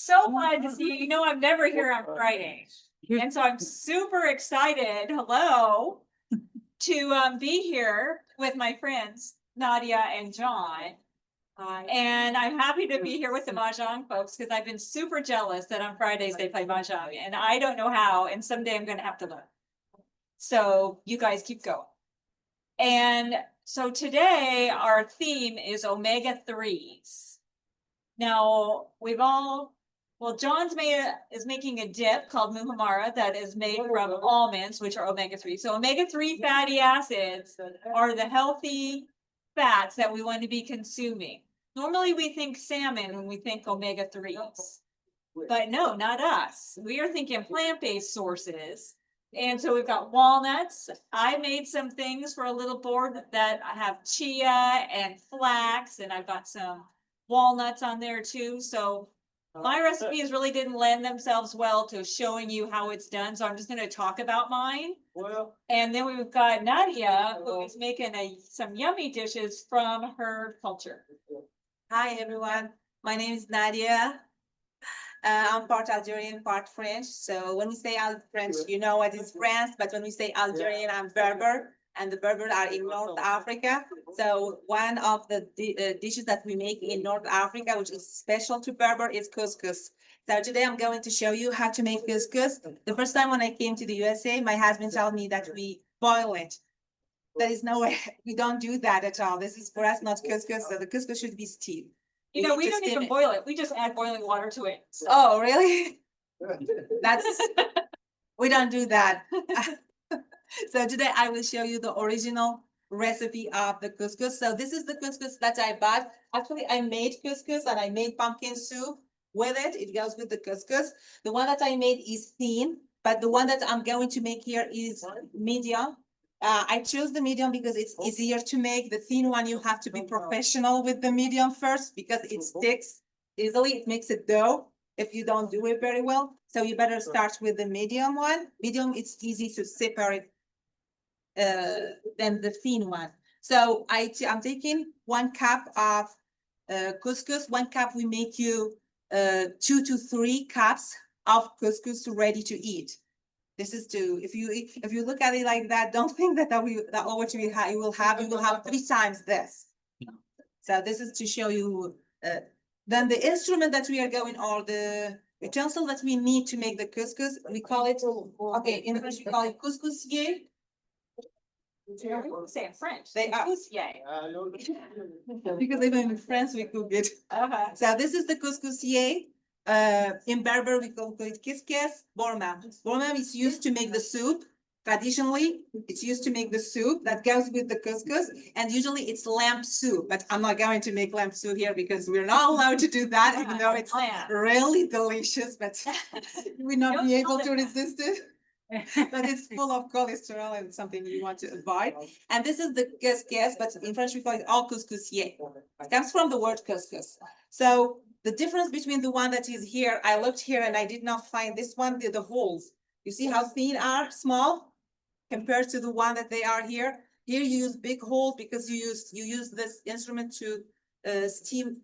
so glad to see you. You know, I'm never here on Friday. And so I'm super excited, hello, to be here with my friends, Nadia and John. And I'm happy to be here with the Mahjong folks because I've been super jealous that on Fridays they play Mahjong and I don't know how, and someday I'm gonna have to learn. So you guys keep going. And so today our theme is omega 3s. Now John's is making a dip called muhamara that is made from almonds, which are omega 3. So omega 3 fatty acids are the healthy fats that we want to be consuming. Normally we think salmon when we think omega 3s, but no, not us. We are thinking plant-based sources. And so we've got walnuts. I made some things for a little board that I have chia and flax, and I've got some walnuts on there too. So my recipes really didn't lend themselves well to showing you how it's done. So I'm just going to talk about mine. And then we've got Nadia, who is making some yummy dishes from her culture. Hi, everyone. My name is Nadia. I'm part Algerian, part French. So when we say French, you know what is France. But when we say Algerian, I'm Berber. And the Berbers are in North Africa. So one of the dishes that we make in North Africa, which is special to Berber, is couscous. So today I'm going to show you how to make couscous. The first time when I came to the USA, my husband told me that we boil it. There is no way, we don't do that at all. This is for us not couscous, so the couscous should be steamed. You know, we don't even boil it. We just add boiling water to it. Oh, really? We don't do that. So today I will show you the original recipe of the couscous. So this is the couscous that I bought. Actually, I made couscous and I made pumpkin soup with it. It goes with the couscous. The one that I made is thin, but the one that I'm going to make here is medium. I chose the medium because it's easier to make. The thin one, you have to be professional with the medium first because it sticks easily. It makes a dough if you don't do it very well. So you better start with the medium one. Medium, it's easy to separate than the thin one. So I'm taking 1 cup of couscous. 1 cup, we make you 2 to 3 cups of couscous ready to eat. This is if you look at it like that, don't think that all what you will have 3 times this. So this is to show you. Then the instrument that we are going, or the utensil that we need to make the couscous, we call it, okay, in French we call it couscousier. Say in French. They are. Because even in France we cook it. So this is the couscousier. In Berber we call it kiskes, bormam. Bormam is used to make the soup. Traditionally, it's used to make the soup that goes with the couscous, and usually it's lamb soup. But I'm not going to make lamb soup here because we're not allowed to do that, even though it's really delicious. But we not be able to resist it. But it's full of cholesterol and something you want to avoid. And this is the kiskes, but in French we call it all couscousier. It comes from the word couscous. So the difference between the one that is here, I looked here and I did not find this one, the holes. You see how thin are, small, compared to the one that they are here. Here you use big holes because you use this instrument to steam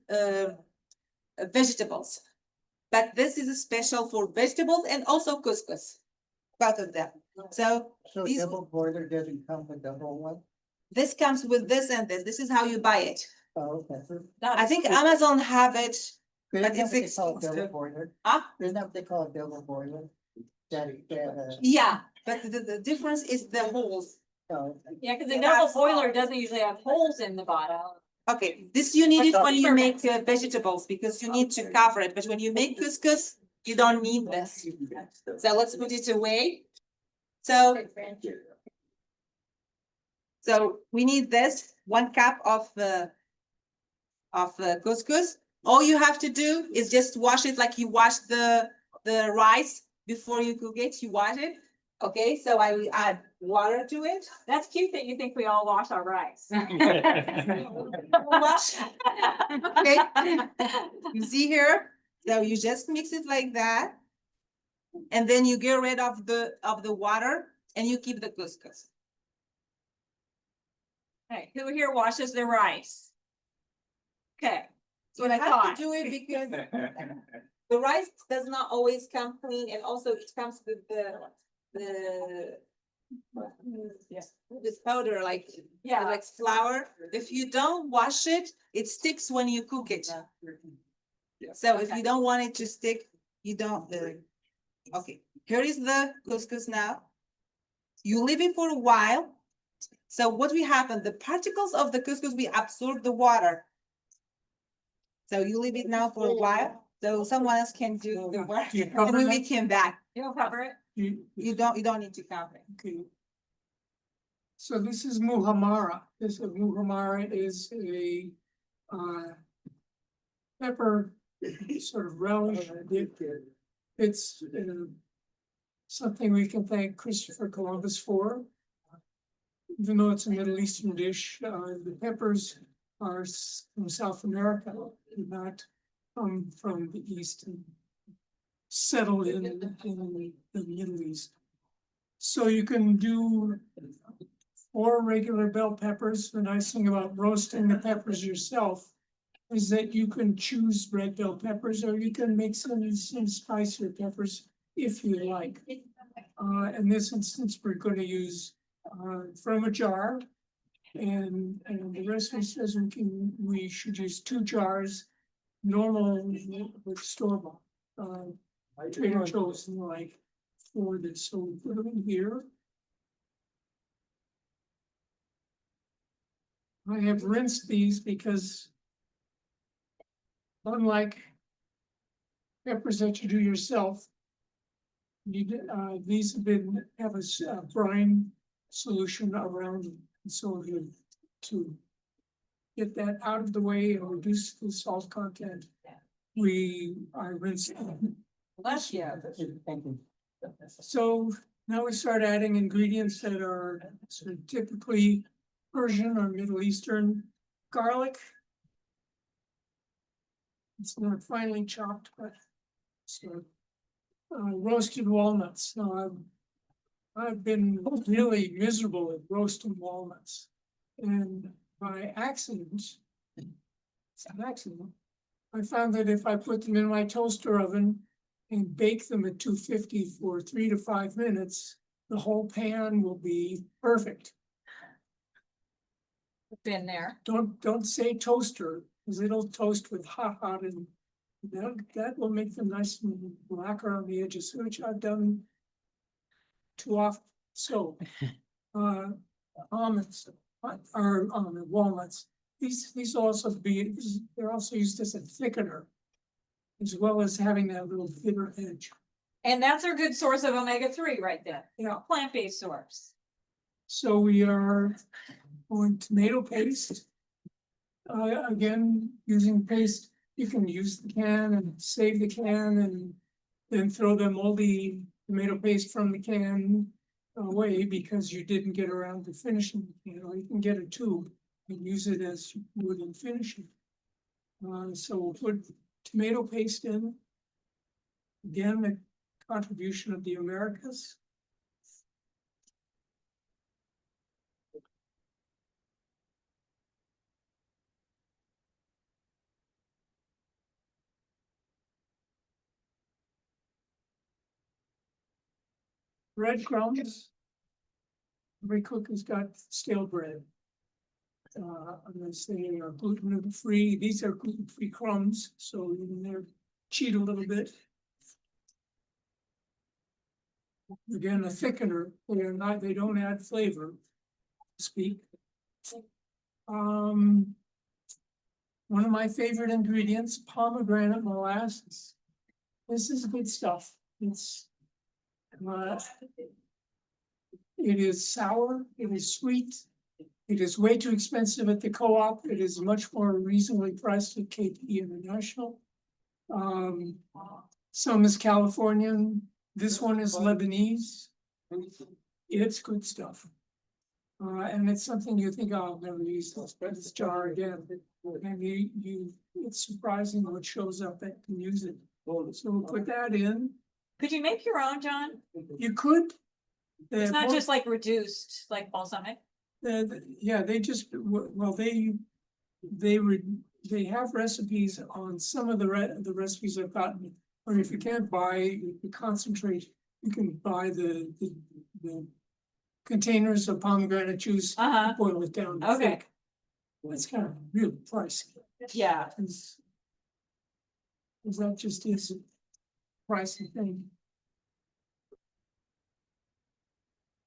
vegetables. But this is special for vegetables and also couscous, both of them. So these, double boiler doesn't come with the whole one? This comes with this and this. This is how you buy it. Oh, okay. I think Amazon have it, but Isn't it's that what they call a double expensive. boiler? Ah, Isn't that what they call a double boiler? yeah, but the difference is the holes. Oh, Yeah, because the double boiler doesn't usually have holes in the bottom. Okay, this you need it when you make vegetables because you need to cover it. But when you make couscous, you don't need this. So let's put it away. So we need this 1 cup of couscous. All you have to do is just wash it like you wash the rice before you cook it. You wash it. Okay, so I will add water to it. That's cute that you think we all wash our rice. Wash. Okay, you see here. So you just mix it like that, and then you get rid of the water, and you keep the couscous. Hey, who here washes their rice? Okay. So I have to do it because The rice does not always come clean, and also it comes with this powder, like, Yeah. like flour. If you don't wash it, it sticks when you cook it. So if you don't want it to stick, you don't, okay, here is the couscous now. You leave it for a while. So what will happen? The particles of the couscous will absorb the water. So you leave it now for a while, so someone else can do the work, You and cover when we that? came back, You'll cover it? you don't need to cover it. Okay. So this is muhammara. This muhammara is a pepper sort of relish dip. It's something we can thank Christopher Columbus for. Even though it's a Middle Eastern dish, the peppers are from South America, not from the East and settled in the Middle East. So you can do 4 regular bell peppers. The nice thing about roasting the peppers yourself is that you can choose red bell peppers, or you can make some spicier peppers if you like. In this instance, we're going to use from a jar, and the recipe says we should use 2 jars, normal with store-bought, Trader Joe's and the like for this. So we put them in here. I have rinsed these because unlike peppers that you do yourself, these have a brine solution around them. So to get that out of the way and reduce the salt content, I rinse them. Bless you. Thank you. So now we start adding ingredients that are sort of typically Persian or Middle Eastern. Garlic. It's not finely chopped, but so roasted walnuts. Now I've been really miserable at roasting walnuts, and by accident, it's an accident, I found that if I put them in my toaster oven and bake them at 250 for 3 to 5 minutes, the whole pan will be perfect. Been there. Don't say toaster, because it'll toast with hot, and that will make them nice and black around the edges, which I've done too often. So, almonds or walnuts. These also they're also used as a thickener, as well as having that little bitter edge. And that's a good source of omega-3 right there. Yeah. Plant-based source. So we are on tomato paste. Again, using paste, you can use the can and save the can and then throw the moldy tomato paste from the can away because you didn't get around to finishing the can. Or you can get a tube and use it as you would in finishing. So we'll put tomato paste in. Again, the contribution of the Americas. Breadcrumbs. Every cook has got stale bread. I'm gonna say are gluten-free. These are gluten-free crumbs, so they're cheat a little bit. Again, a thickener. They don't add flavor, to speak. One of my favorite ingredients, pomegranate molasses. This is good stuff. It is sour, it is sweet. It is way too expensive at the co-op. It is much more reasonably priced at KP International. Some is Californian. This one is Lebanese. It's good stuff. And it's something you think, oh, I'll never use this jar again. And it's surprising what shows up that can use it. So we'll put that in. Could you make your own, John? You could. It's not just like reduced, like balsamic. Yeah, they just, well, they have recipes on some of the recipes I've gotten Or if you can't buy the concentrate, you can buy the containers of pomegranate juice, Uh-huh, boil it down. to Okay. thick. That's kind of really pricey. yeah. Cause that just is a pricey thing.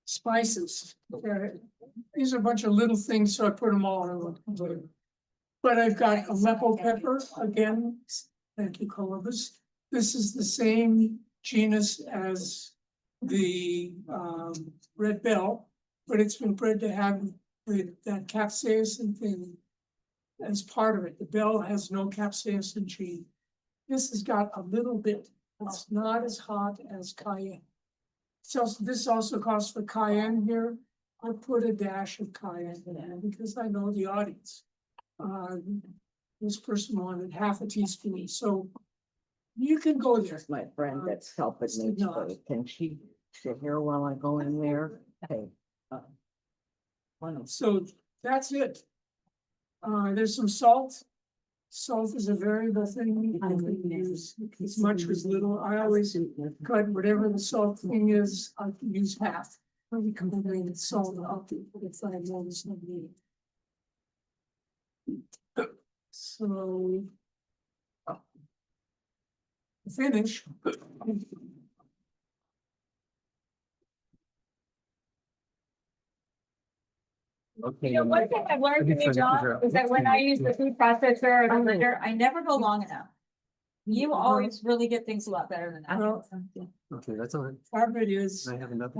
Spices, these are a bunch of little things, so I put them all in one. But I've got Aleppo pepper again, thank you, Columbus. This is the same genus as the red bell, but it's been bred to have that capsaicin thing as part of it. The bell has no capsaicin gene. This has got a little bit, it's not as hot as cayenne. So this also calls for cayenne here. I put a dash of cayenne in there because I know the audience. This person wanted half a teaspoon, so you can go there. There's my friend that's helping me, No. so can she sit here while I go in there? Hey. So that's it. There's some salt. Salt is a variable thing. You can use as much or as little. I always cut whatever the salt thing is, I can use half. When you combine salt up if I know there's no need. So. Finish. Okay. You know, one thing I've learned from you, John, is that when I use the food processor and the blender, I never go long enough. You always really get things a lot better than I. Well, Okay, that's all right. part of it is, I have enough.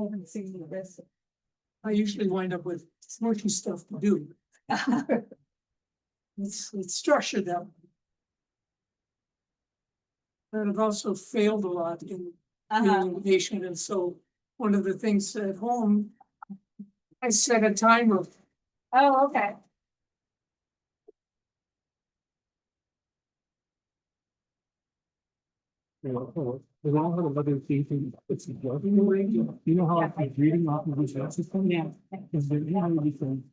I usually wind up with smushy stuff to do. It's structured out. And I've also failed a lot in being patient, and so one of the things at home, I set a timer. Oh, okay. There's all kind of other things, it's working away, you know how I'm reading off of the system? Yeah. Is there any different?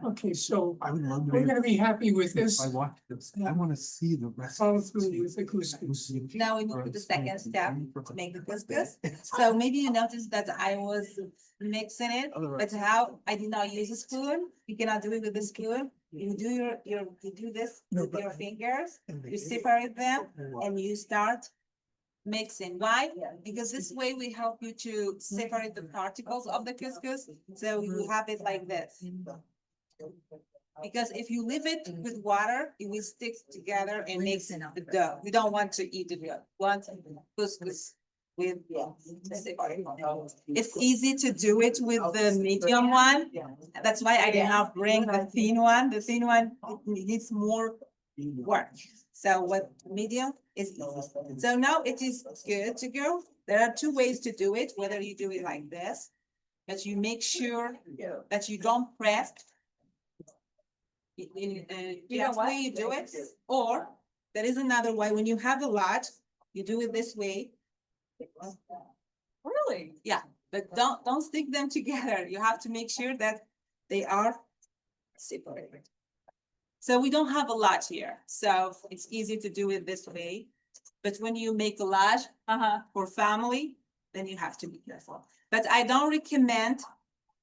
Okay, so I would love to. we're gonna be happy with this. I watch this, I wanna see the rest. Follow through with the couscous. Now we move to the second step to make the couscous. So maybe you noticed that I was mixing it, but how I did not use a spoon. You cannot do it with a spoon. You do you do this with your fingers, you separate them and you start mixing. Why? Because this way we help you to separate the particles of the couscous. So you have it like this. Because if you leave it with water, it will stick together and makes the dough. We don't want to eat the dough. We want couscous with, it's easy to do it with the medium one. That's why I did not bring the thin one. The thin one needs more work. So what medium is easy. So now it is good to go. There are two ways to do it, whether you do it like this, but you make sure that you don't press. Gently you do it, or there is another way. When you have a lot, you do it this way. Really? Yeah, but don't stick them together. You have to make sure that they are separated. So we don't have a lot here, so it's easy to do it this way. But when you make a lot for family, then you have to be careful. But I don't recommend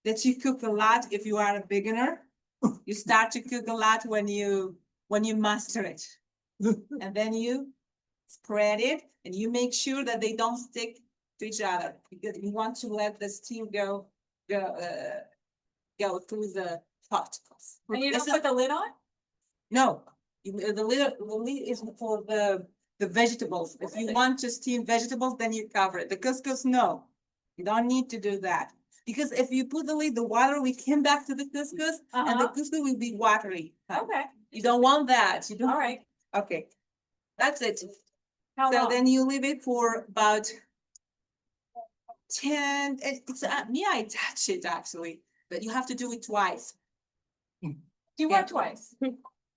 that you cook a lot if you are a beginner. You start to cook a lot when you master it. And then you spread it and you make sure that they don't stick to each other, because you want to let the steam go through the particles. And you This don't is- put the lid on? No, the lid is for the vegetables. If you want to steam vegetables, then you cover it. The couscous, no. You don't need to do that. Because if you put the lid, the water will come back to the couscous and the couscous will be watery. Okay, You don't want that. You all don't, right. okay. That's it. How So long? then you leave it for about 10, it's, yeah, I touch it actually, but you have to do it twice. Do what twice?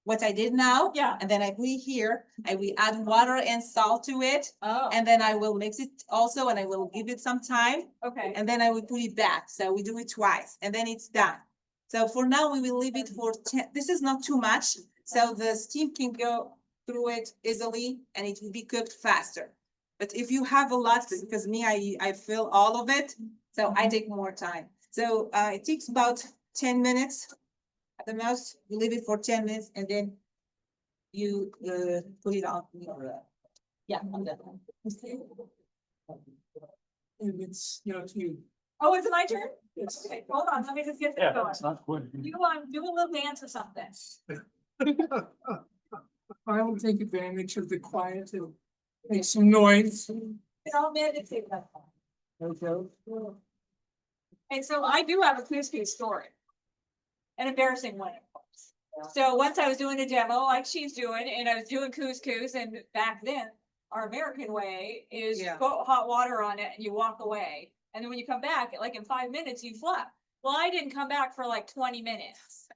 What I did now. Yeah. And then I put it here, I will add water and salt to it. Oh, And then I will mix it also, and I will give it some time, okay. and then I will put it back. So we do it twice, and then it's done. So for now, we will leave it for 10, this is not too much, so the steam can go through it easily, and it will be cooked faster. But if you have a lot, because me, I fill all of it, so I take more time. So it takes about 10 minutes at the most. You leave it for 10 minutes and then you put it on your, yeah, on the. And it's not you. Oh, is it my turn? It's- Okay, hold on, let me just get this going. not good. You, do a little dance or something. I will take advantage of the quiet to make some noise. I'll meditate that. Okay. And so I do have a couscous story. An embarrassing one. So once I was doing a demo like she's doing, and I was doing couscous, and back then, our American way is Yeah. put hot water on it and you walk away. And then when you come back, like in 5 minutes, you flap. Well, I didn't come back for like 20 minutes.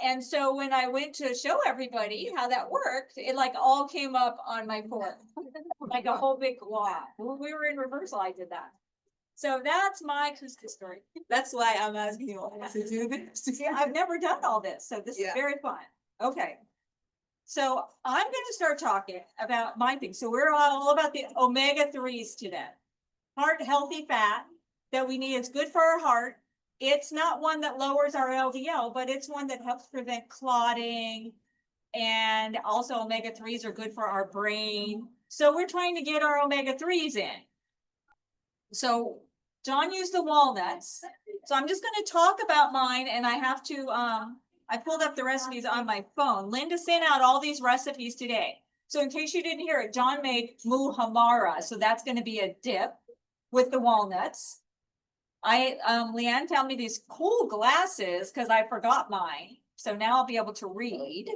And so when I went to show everybody how that worked, it like all came up on my board, like a whole big lot. When we were in rehearsal, I did that. So that's my couscous story. That's why I'm asking you all to do this. Yeah, I've never done all this, so this is Yeah. very fun. Okay. So I'm gonna start talking about my thing. So we're all about the omega-3s today. Heart healthy fat that we need. It's good for our heart. It's not one that lowers our LDL, but it's one that helps prevent clotting. And also omega-3s are good for our brain. So we're trying to get our omega-3s in. So John used the walnuts. So I'm just gonna talk about mine, and I have to, I pulled up the recipes on my phone. Linda sent out all these recipes today. So in case you didn't hear it, John made muhamara. So that's gonna be a dip with the walnuts. Leanne found me these cool glasses because I forgot mine. So now I'll be able to read.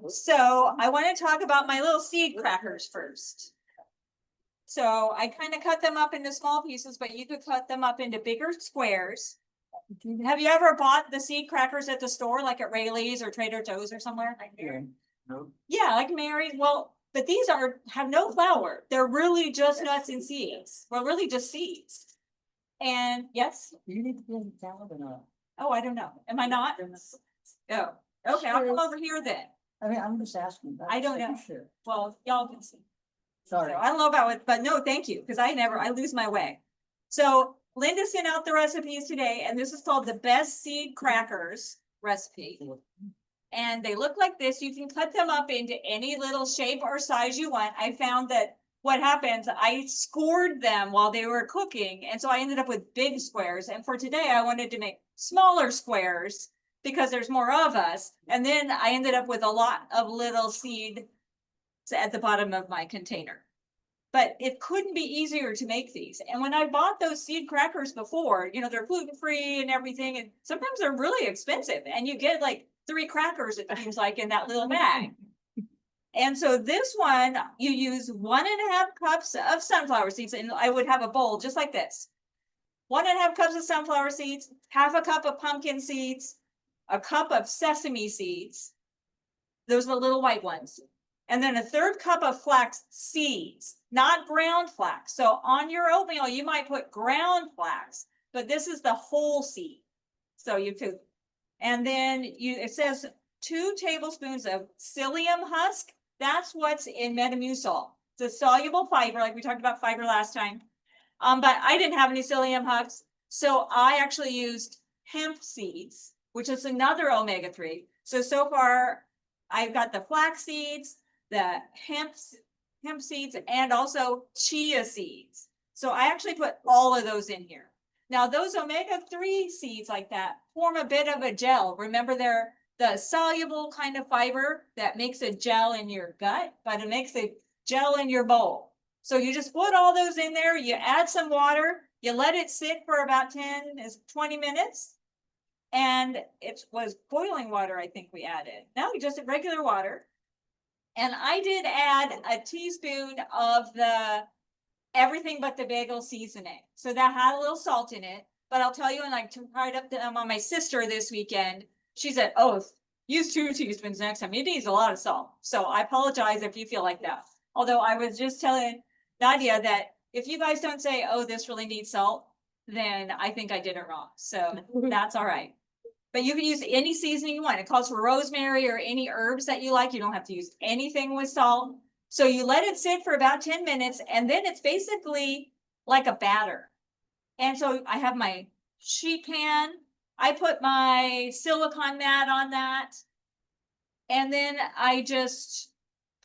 So I want to talk about my little seed crackers first. So I kind of cut them up into small pieces, but you could cut them up into bigger squares. Have you ever bought the seed crackers at the store, like at Rayleigh's or Trader Joe's or somewhere? No. Yeah, like Mary. Well, but these have no flour. They're really just nuts and seeds. Well, really just seeds. And yes, You need to be in town or not? oh, I don't know. Am I not? Oh, okay, I'll come over here then. I mean, I'm just asking. I don't know. Sure. Well, y'all can see. Sorry. So I don't know about it, but no, thank you, because I lose my way. So Linda sent out the recipes today, and this is called the best seed crackers recipe. And they look like this. You can cut them up into any little shape or size you want. I found that what happens, I scored them while they were cooking, and so I ended up with big squares. And for today, I wanted to make smaller squares because there's more of us. And then I ended up with a lot of little seed at the bottom of my container. But it couldn't be easier to make these. And when I bought those seed crackers before, you know, they're gluten-free and everything, and sometimes they're really expensive, and you get like 3 crackers, it seems like, in that little bag. And so this one, you use 1.5 cups of sunflower seeds, and I would have a bowl just like this. 1.5 cups of sunflower seeds, 1/2 cup of pumpkin seeds, 1 cup of sesame seeds. Those are the little white ones. And then 1/3 cup of flax seeds, not ground flax. So on your oatmeal, you might put ground flax, but this is the whole seed. So you could, and then it says 2 tablespoons of psyllium husk. That's what's in Metamucil. It's a soluble fiber, like we talked about fiber last time. But I didn't have any psyllium husks, so I actually used hemp seeds, which is another omega-3. So far, I've got the flax seeds, the hemp seeds, and also chia seeds. So I actually put all of those in here. Now, those omega-3 seeds like that form a bit of a gel. Remember, they're the soluble kind of fiber that makes a gel in your gut, but it makes a gel in your bowl. So you just put all those in there, you add some water, you let it sit for about 20 minutes. And it was boiling water, I think we added. Now we just regular water. And I did add a teaspoon of the everything but the bagel seasoning. So that had a little salt in it. But I'll tell you, when I tried up on my sister this weekend, she said, oh, use 2 teaspoons next time. It needs a lot of salt. So I apologize if you feel like that. Although I was just telling Nadia that if you guys don't say, oh, this really needs salt, then I think I did it wrong. So that's all right. But you can use any seasoning you want. It calls for rosemary or any herbs that you like. You don't have to use anything with salt. So you let it sit for about 10 minutes and then it's basically like a batter. And so I have my sheet pan. I put my silicone mat on that. And then I just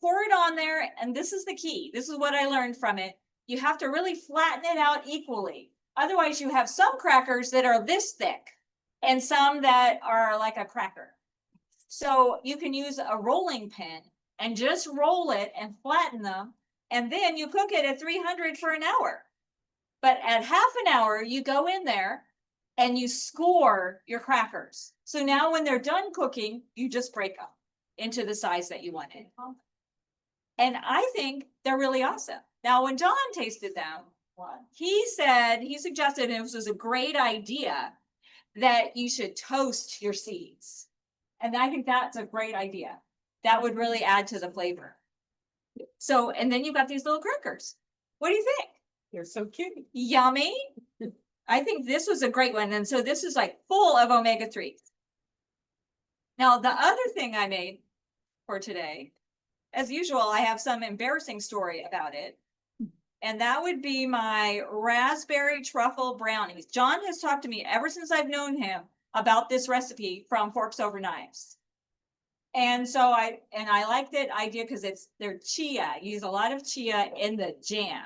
pour it on there. And this is the key. This is what I learned from it. You have to really flatten it out equally. Otherwise, you have some crackers that are this thick and some that are like a cracker. So you can use a rolling pin and just roll it and flatten them. And then you cook it at 300 for an hour. But at half an hour, you go in there and you score your crackers. So now when they're done cooking, you just break them into the size that you wanted. And I think they're really awesome. Now, when John tasted them, he suggested, and it was a great idea, that you should toast your seeds. And I think that's a great idea. That would really add to the flavor. So, and then you've got these little crackers. What do you think? You're so cute. Yummy. I think this was a great one. And so this is like full of omega-3. Now, the other thing I made for today, as usual, I have some embarrassing story about it. And that would be my raspberry truffle brownies. John has talked to me ever since I've known him about this recipe from Forks Over Knives. And so I like that idea because they're chia. You use a lot of chia in the jam.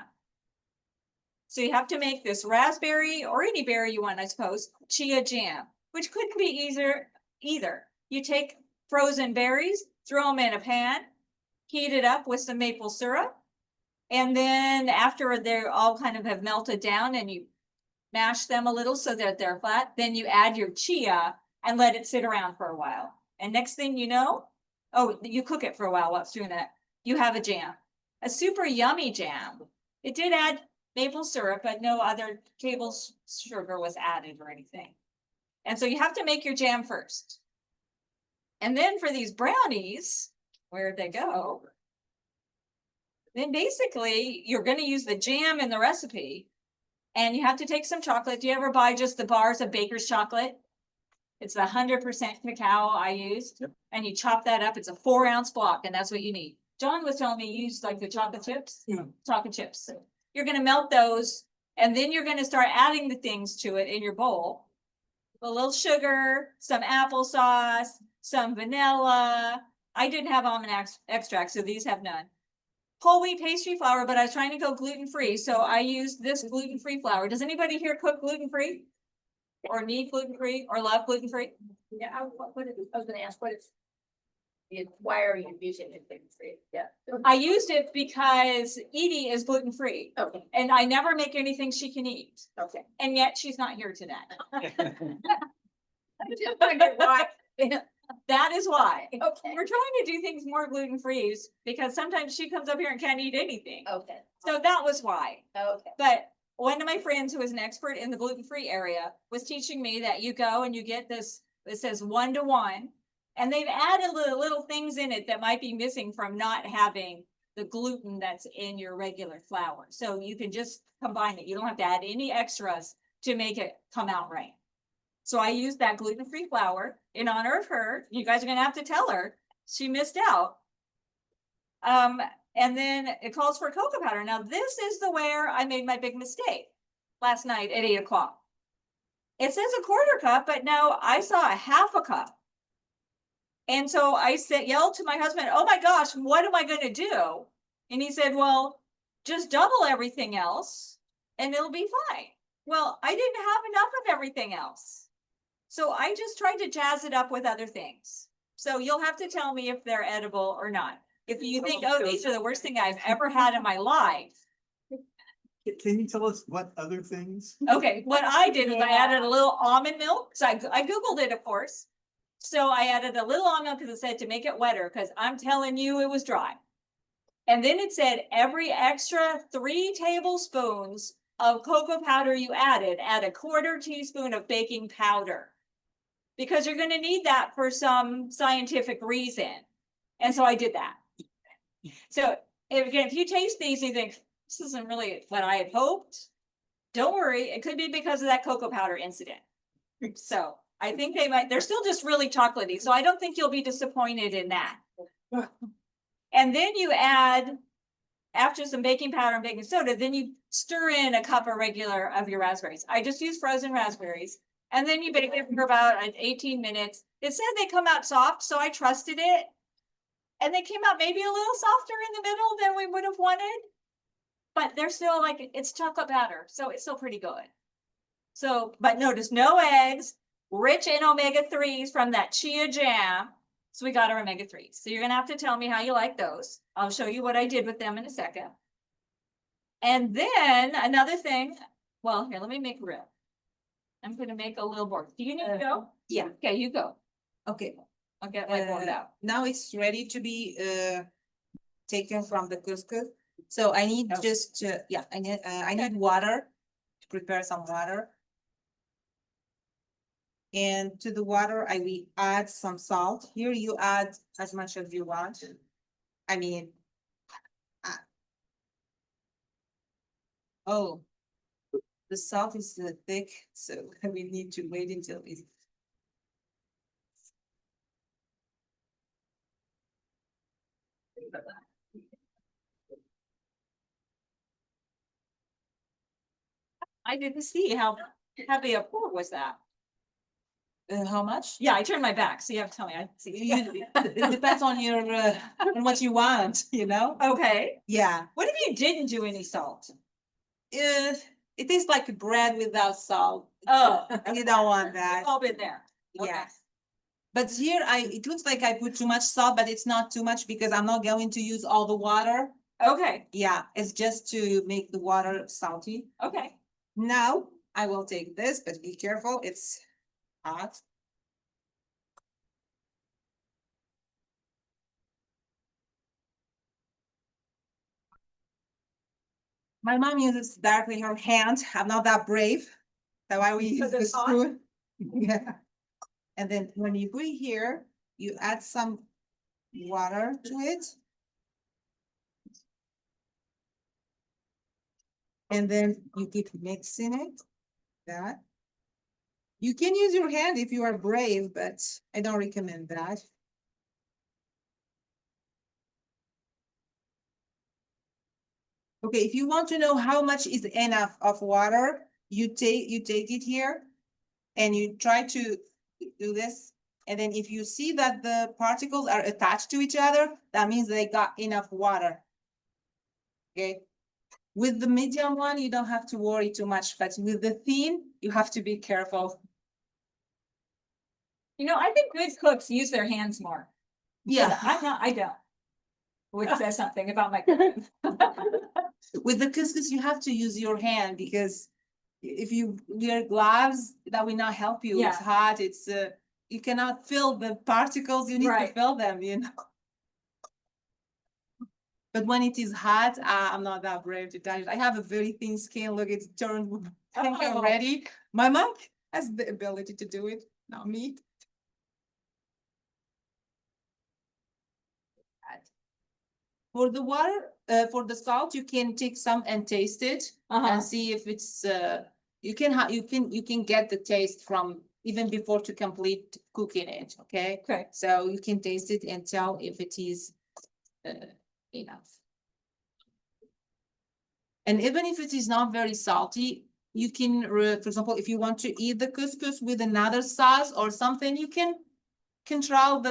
So you have to make this raspberry or any berry you want, I suppose, chia jam, which could be either. You take frozen berries, throw them in a pan, heat it up with some maple syrup. And then after they're all kind of have melted down and you mash them a little so that they're flat, then you add your chia and let it sit around for a while. And next thing you know, you cook it for a while while doing that. You have a jam, a super yummy jam. It did add maple syrup, but no other table sugar was added or anything. And so you have to make your jam first. And then for these brownies, where'd they go? Then basically you're going to use the jam in the recipe and you have to take some chocolate. Do you ever buy just the bars of Baker's chocolate? It's the 100% cacao I used. Yep. And you chop that up. It's a 4-ounce block and that's what you need. John was telling me you use like the chocolate chips. Yeah. Chocolate chips. You're going to melt those and then you're going to start adding the things to it in your bowl. A little sugar, some applesauce, some vanilla. I didn't have almond extract, so these have none. Whole wheat pastry flour, but I was trying to go gluten-free, so I used this gluten-free flour. Does anybody here cook gluten-free? Or need gluten-free, or love gluten-free? Yeah, I was gonna ask, why are you using it gluten-free? Yeah. I used it because Edie is gluten-free, Okay, and I never make anything she can eat, okay. and yet she's not here today. I just wondered why. That is why. Okay. We're trying to do things more gluten-free because sometimes she comes up here and can't eat anything. Okay, So that was why. okay. But one of my friends who is an expert in the gluten-free area was teaching me that you go and you get this, it says 1-to-1, and they've added little things in it that might be missing from not having the gluten that's in your regular flour. So you can just combine it. You don't have to add any extras to make it come out right. So I used that gluten-free flour in honor of her. You guys are going to have to tell her she missed out. And then it calls for cocoa powder. Now this is where I made my big mistake last night at 8 o'clock. It says a 1/4 cup, but no, I saw a 1/2 cup. And so I yelled to my husband, oh my gosh, what am I going to do? And he said, well, just double everything else and it'll be fine. Well, I didn't have enough of everything else. So I just tried to jazz it up with other things. So you'll have to tell me if they're edible or not. If you think, oh, these are the worst thing I've ever had in my life. Can you tell us what other things? Okay, what I did is I added a little almond milk. So I Googled it, of course. So I added a little almond milk because it said to make it wetter, because I'm telling you it was dry. And then it said every extra 3 tablespoons of cocoa powder you add a 1/4 teaspoon of baking powder. Because you're going to need that for some scientific reason. And so I did that. So if you taste these and you think, this isn't really what I had hoped, don't worry. It could be because of that cocoa powder incident. So I think they're still just really chocolatey. So I don't think you'll be disappointed in that. And then you add after some baking powder and baking soda, then you stir in a cup of regular of your raspberries. I just use frozen raspberries. And then you bake it for about 18 minutes. It said they come out soft, so I trusted it. And they came out maybe a little softer in the middle than we would have wanted. But they're still like, it's chocolate batter, so it's still pretty good. So, but notice no eggs, rich in omega-3s from that chia jam. So we got our omega-3s. So you're gonna have to tell me how you like those. I'll show you what I did with them in a second. And then another thing, well, here, let me make room. I'm gonna make a little board. Do you need to go? Yeah, Okay, you go. okay. I'll get my board out. Now it's ready to be taken from the couscous. So I need Oh. just, yeah, I need water to prepare some water. And to the water, I will add some salt. Here you add as much as you want. I mean. Oh. The salt is thick, so we need to wait until it. I didn't see how heavy a pour was that. How much? Yeah, I turned my back, so you have to tell me. I see. It depends on your, on what you want, you know? Okay. Yeah. What if you didn't do any salt? It tastes like bread without salt. Oh, You don't want that. it's all been there. Okay. Yeah. But here it looks like I put too much salt, but it's not too much because I'm not going to use all the water. Okay, Yeah, it's just to make the water salty. okay. Now I will take this, but be careful, it's hot. My mom uses directly her hand. I'm not that brave. So I will use the it's hot? spoon. Yeah. And then when you put it here, you add some water to it. And then you keep mixing it. That. You can use your hand if you are brave, but I don't recommend that. Okay, if you want to know how much is enough of water, you take it here and you try to do this. And then if you see that the particles are attached to each other, that means they got enough water. Okay. With the medium one, you don't have to worry too much, but with the thin, you have to be careful. You know, I think good cooks use their hands more. Yeah. I'm not, I don't. Which says something about my cooking. With the couscous, you have to use your hand because if you wear gloves, that will not help you. It's Yeah. hot. It's you cannot feel the particles. You need to Right. feel them. You know. But when it is hot, I'm not that brave to touch it. I have a very thin skin. Look, it's turned pink Oh. already. My mom has the ability to do it, not me. For the water, for the salt, you can take some and taste it Uh-huh. and see if it's you can get the taste from even before to complete cooking it. Okay. Okay. So you can taste it and tell if it is enough. And even if it is not very salty, you can, for example, if you want to eat the couscous with another sauce or something, you can control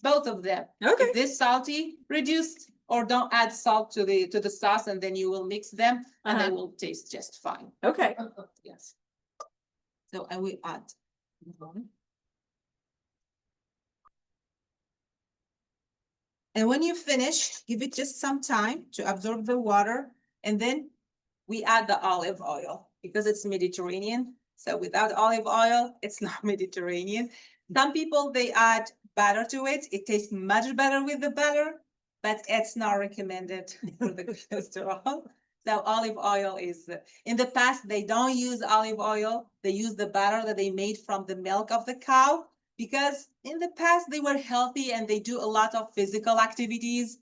both of them. Okay. If this salty, reduce or don't add salt to the sauce, and then you will mix them and they Uh-huh. will taste just fine. Okay. Yes. So I will add. And when you finish, give it just some time to absorb the water, and then we add the olive oil because it's Mediterranean. So without olive oil, it's not Mediterranean. Some people, they add butter to it. It tastes much better with the butter, but it's not recommended for the cholesterol. So olive oil is, in the past, they don't use olive oil. They use the butter that they made from the milk of the cow because in the past they were healthy and they do a lot of physical activities.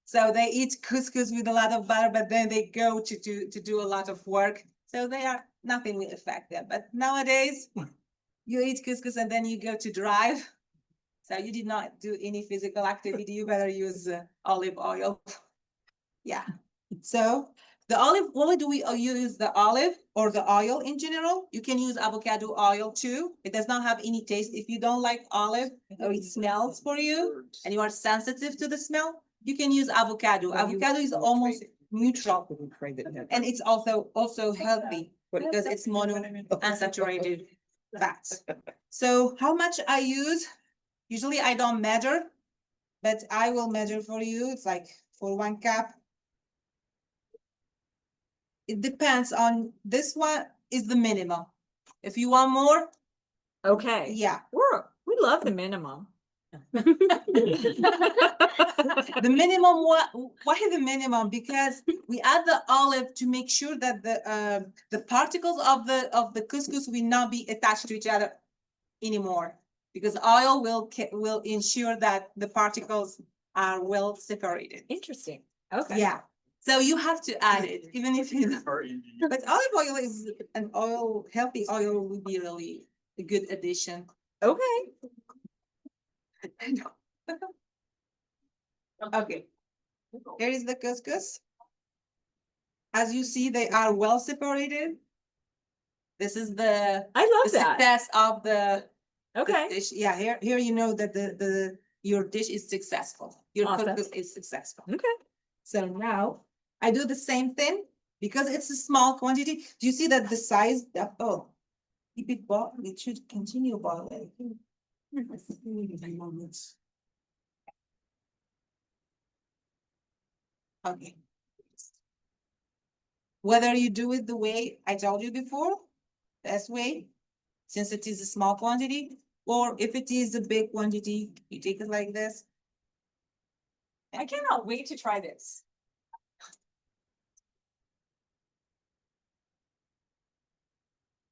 So they eat couscous with a lot of butter, but then they go to do a lot of work. So they are, nothing will affect them. But nowadays, you eat couscous and then you go to drive. So you did not do any physical activity. You better use olive oil. Yeah. So the olive, only do we use the olive or the oil in general? You can use avocado oil too. It does not have any taste. If you don't like olive or it smells for you and you are sensitive to the smell, you can use avocado. Avocado is almost neutral and it's also healthy because it's monounsaturated fats. So how much I use, usually I don't measure, but I will measure for you. It's like for 1 cup. It depends on, this one is the minimum. If you want more, Okay. yeah. We love the minimum. The minimum, why the minimum? Because we add the olive to make sure that the particles of the couscous will not be attached to each other anymore. Because oil will ensure that the particles are well separated. Interesting. Okay. Yeah, so you have to add it, even if you, but olive oil is an oil, healthy oil would be really a good addition. Okay. I know. Okay, here is the couscous. As you see, they are well separated. This is the I love that. success of the Okay. dish. Yeah, here you know that your dish is successful. Your Awesome. couscous is successful. Okay. So now I do the same thing because it's a small quantity. Do you see that the size, keep it boil, it should continue boiling. Okay. Whether you do it the way I told you before, this way, since it is a small quantity, or if it is a big quantity, you take it like this. I cannot wait to try this.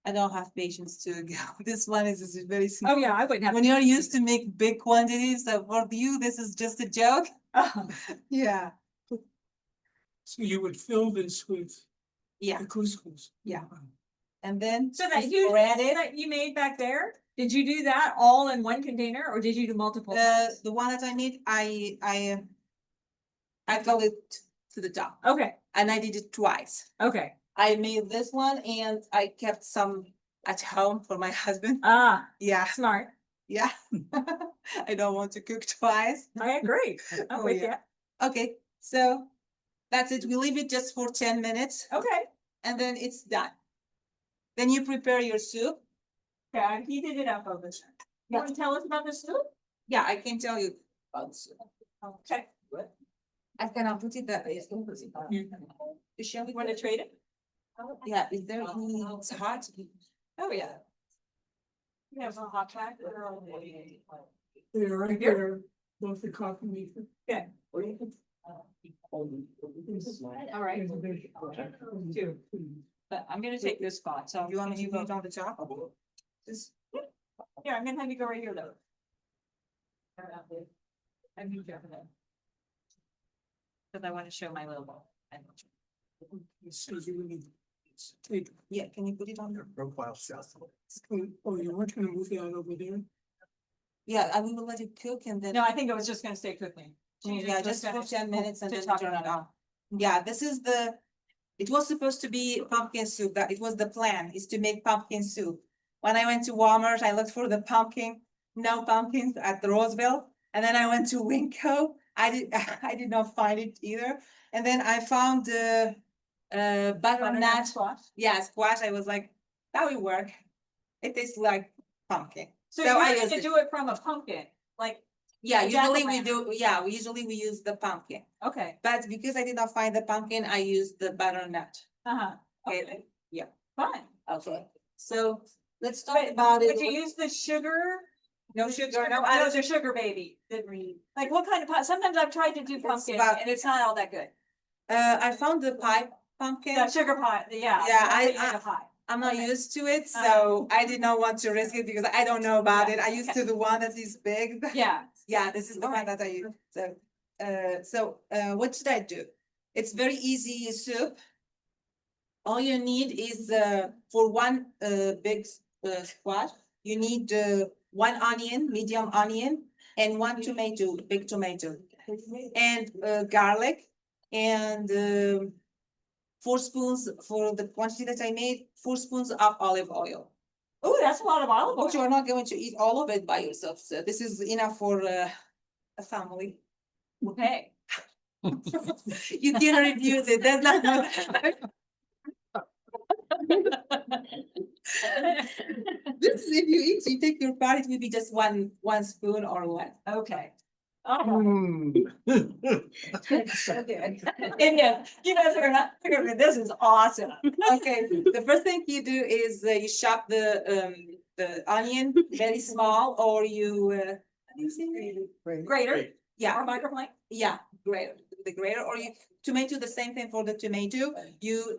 I don't have patience to go. This one is very small. Oh, yeah, I wouldn't have. When you're used to make big quantities, so for you, this is just a joke. Yeah, So you would fill this with yeah. the couscous. Yeah. And then. So that I huge spread it. that you made back there, did you do that all in one container or did you do multiple? The one that I need, I fill it to the top, Okay, and I did it twice. okay. I made this one and I kept some at home for my husband. Ah, Yeah, smart. yeah. I don't want to cook twice. I agree. I'm Oh, with yeah. Okay, so that's it. We leave it just for 10 minutes you. Okay. and then it's done. Then you prepare your soup. Okay, I heated it up over there. You Yeah. want to tell us about the soup? Yeah, I can tell you about soup. Okay. I cannot put it that way. You want to trade it? Yeah, is there any, it's hot? Oh, yeah. You have a hot pack? They're right there, both the coffee maker. Yeah. All right. Two. But I'm gonna take this spot, so. You want me can to put it go- on the top? Just- Yeah, I'm gonna have you go right here though. And you jump in there. Cause I wanna show my little ball. So you would take, Yeah, can you put it on? Profile stuff. oh, you weren't gonna move that over there? Yeah, I will let it cook and then. No, I think it was just gonna stay cooking. Yeah, just for 10 minutes and To then talk turn about it on. Yeah, this is it was supposed to be pumpkin soup, that it was the plan, is to make pumpkin soup. When I went to Walmart, I looked for the pumpkin, no pumpkins at the Roseville. And then I went to Winco, I did not find it either. And then I found the butternut, squash. yeah, squash, I was like, that will work. It tastes like pumpkin. So So I you're used gonna it. do it from a pumpkin, like, Yeah, a usually we jack-o'-lantern. do, yeah, we use the pumpkin. okay, But because I did not find the pumpkin, I used the butternut. uh-huh, Okay, okay, yeah, fine. okay. So let's talk about it. Would you use the sugar? No sugar, no No, added. the sugar baby. Like what kind of pie? Sometimes I've tried to do pumpkin about- and it's not all that good. I found the pie pumpkin. The sugar pie, yeah. Yeah, only I- in a pie. I'm not okay. used to it, so I did not want to risk it because I don't know about Yeah, it. I used okay. to the one that is big. Yeah, Yeah, this is the one that I use. So, what should I do? It's very easy soup. All you need is, for one, big, squash, you need, one onion, medium onion, and one tomato, big tomato. And, garlic, and 4 spoons for the quantity that I made, 4 spoons of olive oil. Oh, that's a lot of olive But you oil. are not going to eat all of it by yourself, so this is enough for a family. Okay. You can reduce it, that's not. This is if you eat, you take your part, it will be just one spoon or less. Okay. Oh, Hmm. so good. And yeah, you guys are not, this is awesome. Okay, the first thing you do is you chop the onion very small, or you how do you say that? Greater Yeah, or microplane? yeah, grater, the grater, or you tomato, the same thing for the tomato. You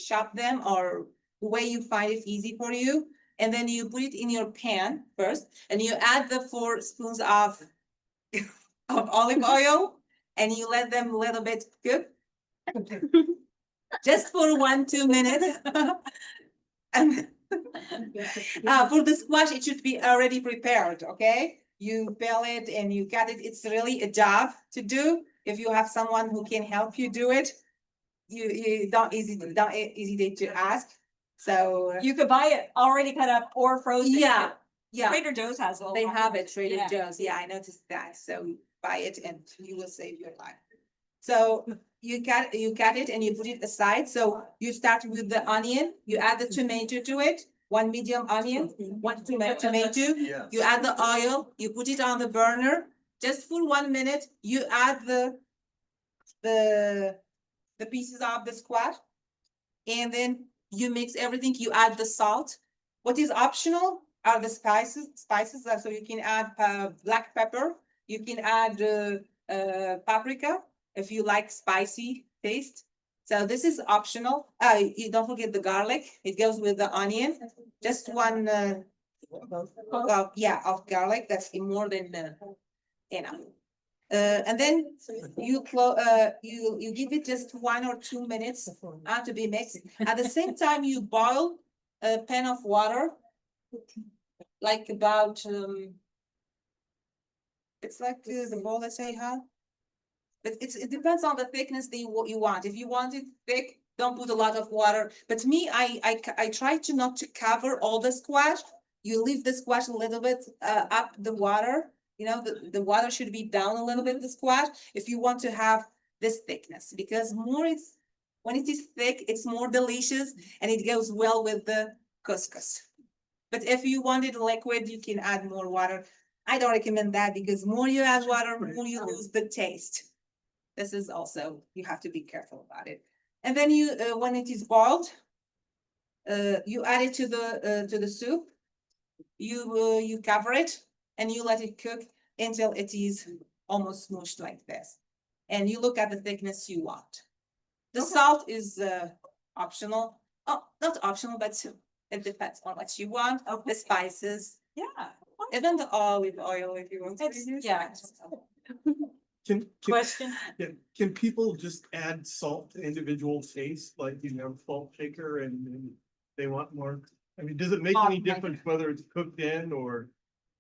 chop them, or the way you find it easy for you, and then you put it in your pan first, and you add the 4 spoons of of olive oil, and you let them a little bit cook. Just for 1-2 minutes. And for the squash, it should be already prepared, okay? You peel it and you cut it. It's really a job to do. If you have someone who can help you do it, you don't easy to ask. So You could buy it already cut up or frozen. yeah, yeah, Trader Joe's has a little. they have it, Trader Yeah. Joe's. Yeah, I noticed that. So buy it and you will save your life. So you cut it and you put it aside. So you start with the onion, you add the tomato to it, 1 medium onion, 1 tomato. Yes. You add the oil, you put it on the burner, just for 1 minute, you add the pieces of the squash. And then you mix everything, you add the salt. What is optional are the spices, so you can add black pepper, you can add paprika if you like spicy taste. So this is optional. You don't forget the garlic, it goes with the onion. Just 1 of garlic, that's more than enough. And then you give it just 1 or 2 minutes to be mixed. At the same time, you boil a pan of water, like about it's like the bowl, let's say, huh? But it depends on the thickness that you want. If you want it thick, don't put a lot of water. But me, I try to not to cover all the squash. You leave the squash a little bit up the water. You know, the water should be down a little bit, the squash, if you want to have this thickness, because when it is thick, it's more delicious and it goes well with the couscous. But if you want it liquid, you can add more water. I don't recommend that, because more you add water, more you lose the taste. This is also, you have to be careful about it. And then you, when it is boiled, you add it to the soup. You cover it and you let it cook until it is almost smooshed like this. And you look at the thickness you want. The salt is optional. Oh, not optional, but it depends on what you want. The spices, Yeah. even the olive oil if you want to It's- use. yeah. Question? Can people just add salt to individual taste, like, salt shaker and they want more? I mean, does it make any difference whether it's cooked in or?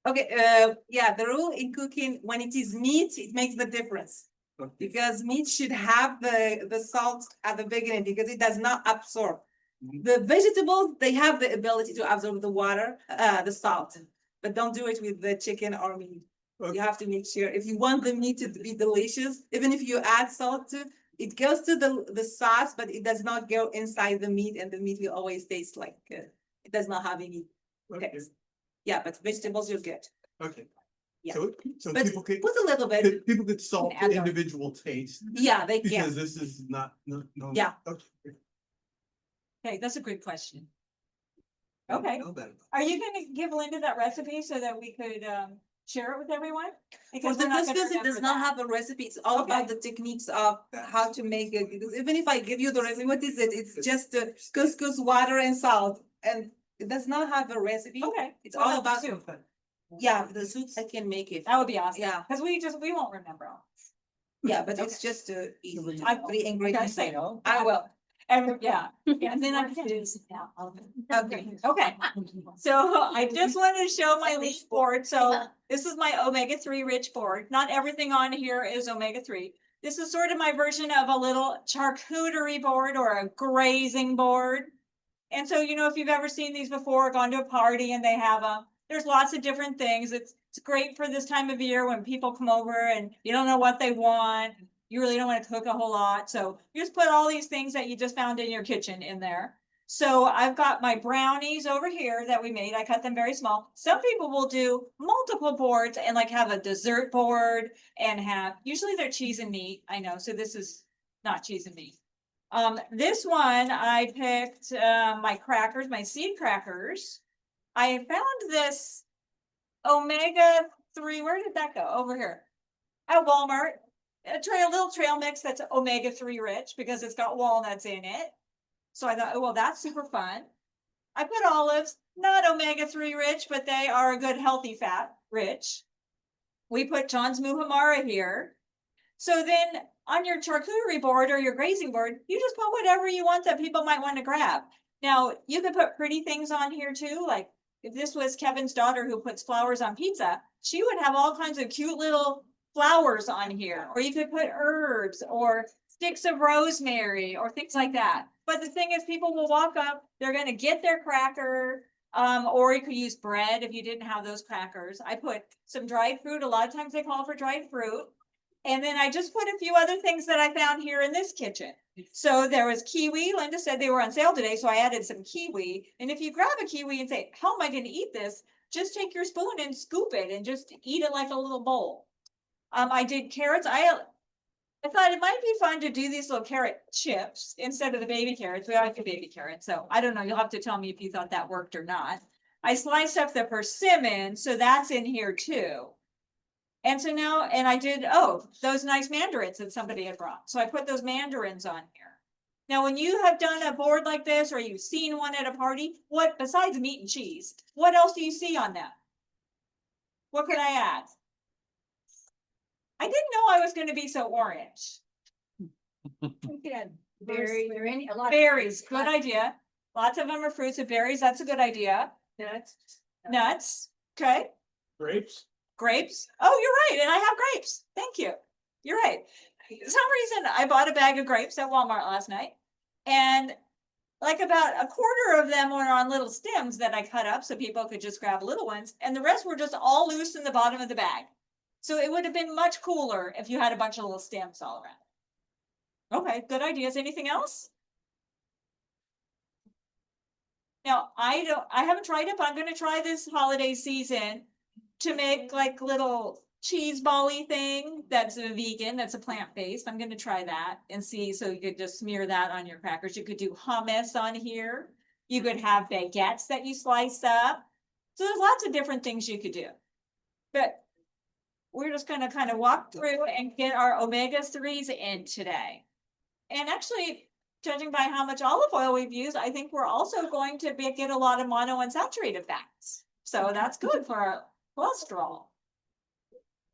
Okay, yeah, the rule in cooking, when it is meat, it makes the difference. Okay. Because meat should have the salt at the beginning, because it does not absorb. Mhm. The vegetables, they have the ability to absorb the water, the salt, but don't do it with the chicken or meat. Okay. You have to make sure, if you want the meat to be delicious, even if you add salt to, it goes to the sauce, but it does not go inside the meat, and the meat will always taste like, it does not have any Okay, taste. Yeah, but vegetables, you're good. okay. Yeah. So But people could, put a little bit, people could salt add to them. individual taste, yeah, they because can, this is not, no. Yeah. Okay. Okay, that's a good question. I didn't Okay. know that. Are you gonna give Linda that recipe so that we could share it with everyone? for Because the we're not gonna couscous, it does remember not that. have a recipe, it's all about Okay. the techniques of how to make it, because even if I give you the recipe, what is it? It's just couscous, water and salt, and it does not have a recipe. Okay. It's What all about the about, soup? yeah, the soup, I can make it, That would be awesome. Yeah. Cause we won't remember all. yeah, but it's just easy, I- 3 ingredients. say I will. And yeah, and then I can do this now. Okay. Okay, so I just wanted to show my leaf board. So this is my omega-3 rich board. Not everything on here is omega-3. This is sort of my version of a little charcuterie board or a grazing board. And so, you know, if you've ever seen these before, gone to a party and they have them, there's lots of different things. It's great for this time of year when people come over and you don't know what they want. You really don't want to cook a whole lot. So you just put all these things that you just found in your kitchen in there. So I've got my brownies over here that we made. I cut them very small. Some people will do multiple boards and like have a dessert board and have, usually they're cheese and meat. I know. So this is not cheese and meat. This one I picked, my crackers, my seed crackers. I found this omega-3, where did that go? Over here at Walmart. A little trail mix that's omega-3 rich because it's got walnuts in it. So I thought, oh, well, that's super fun. I put olives, not omega-3 rich, but they are a good healthy fat rich. We put John's Muhammara here. So then on your charcuterie board or your grazing board, you just put whatever you want that people might want to grab. Now, you could put pretty things on here too. Like if this was Kevin's daughter who puts flowers on pizza, she would have all kinds of cute little flowers on here. Or you could put herbs or sticks of rosemary or things like that. But the thing is, people will walk up, they're going to get their cracker, or you could use bread if you didn't have those crackers. I put some dried fruit. A lot of times they call for dried fruit. And then I just put a few other things that I found here in this kitchen. So there was kiwi. Linda said they were on sale today, so I added some kiwi. And if you grab a kiwi and say, how am I going to eat this? Just take your spoon and scoop it and just eat it like a little bowl. I did carrots. I thought it might be fun to do these little carrot chips instead of the baby carrots. We like the baby carrots. So I don't know. You'll have to tell me if you thought that worked or not. I sliced up the persimmon, so that's in here too. And so now, and I did, oh, those nice mandarins that somebody had brought. So I put those mandarins on here. Now, when you have done a board like this, or you've seen one at a party, what, besides meat and cheese, what else do you see on that? What could I add? I didn't know I was going to be so orange. Berries, there any, a lot. Berries, good idea. Lots of them are fruits and berries. That's a good idea. Nuts. Nuts, okay. Grapes? Grapes. Oh, you're right. And I have grapes. Thank you. You're right. For some reason, I bought a bag of grapes at Walmart last night. And like about a quarter of them were on little stems that I cut up so people could just grab little ones. And the rest were just all loose in the bottom of the bag. So it would have been much cooler if you had a bunch of little stems all around. Okay, good ideas. Anything else? Now, I haven't tried it, but I'm going to try this holiday season to make like little cheese ball-y thing that's a vegan, that's a plant-based. I'm gonna try that and see. So you could just smear that on your crackers. You could do hummus on here. You could have baguettes that you slice up. So there's lots of different things you could do. But we're just gonna kind of walk through and get our omega-3s in today. And actually, judging by how much olive oil we've used, I think we're also going to get a lot of monounsaturated fats. So that's good for our cholesterol.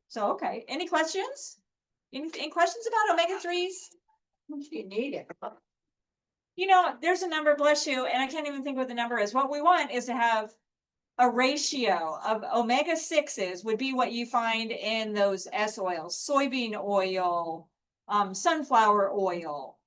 So, okay, any questions? Any questions about omega-3s? You need it. You know, there's a number, bless you, and I can't even think what the number is. What we want is to have a ratio of omega-6s would be what you find in those S oils, soybean oil, sunflower oil,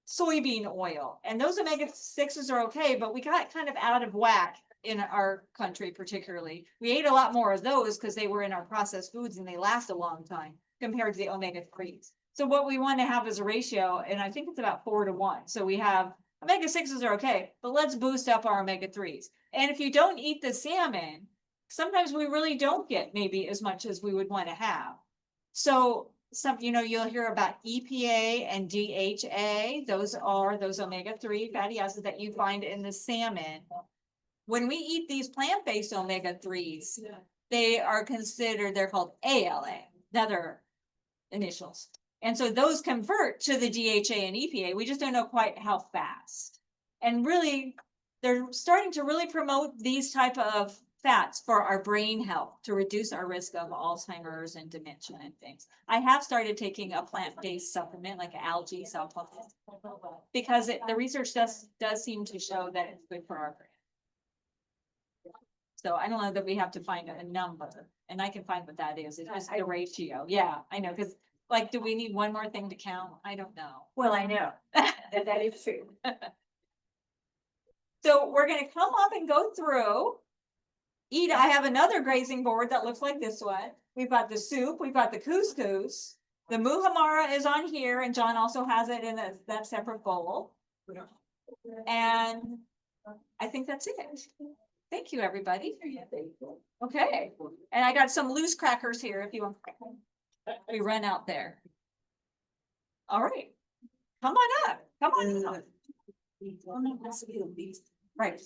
soybean oil. And those omega-6s are okay, but we got kind of out of whack in our country, particularly. We ate a lot more of those because they were in our processed foods and they last a long time compared to the omega-3s. So what we want to have is a ratio, and I think it's about 4 to 1. So we have omega-6s are okay, but let's boost up our omega-3s. And if you don't eat the salmon, sometimes we really don't get maybe as much as we would want to have. So you'll hear about EPA and DHA. Those are those omega-3 fatty acids that you find in the salmon. When we eat these plant-based omega-3s, they are considered, they're called ALA, other initials. And so those convert to the DHA and EPA. We just don't know quite how fast. And really, they're starting to really promote these type of fats for our brain health to reduce our risk of Alzheimer's and dementia and things. I have started taking a plant-based supplement, like an algae supplement, because the research does seem to show that it's good for our brain. So I don't know that we have to find a number, and I can find what that is. It's just the ratio. Yeah, I know, because Like, do we need one more thing to count? I don't know. Well, I know, that is true. So we're gonna come up and go through. I have another grazing board that looks like this one. We've got the soup, we've got the couscous. The muhamara is on here and John also has it in that separate bowl. And I think that's it. Thank you, everybody. Okay, and I got some loose crackers here if you want. We run out there. All right, come on up, come on up. Right.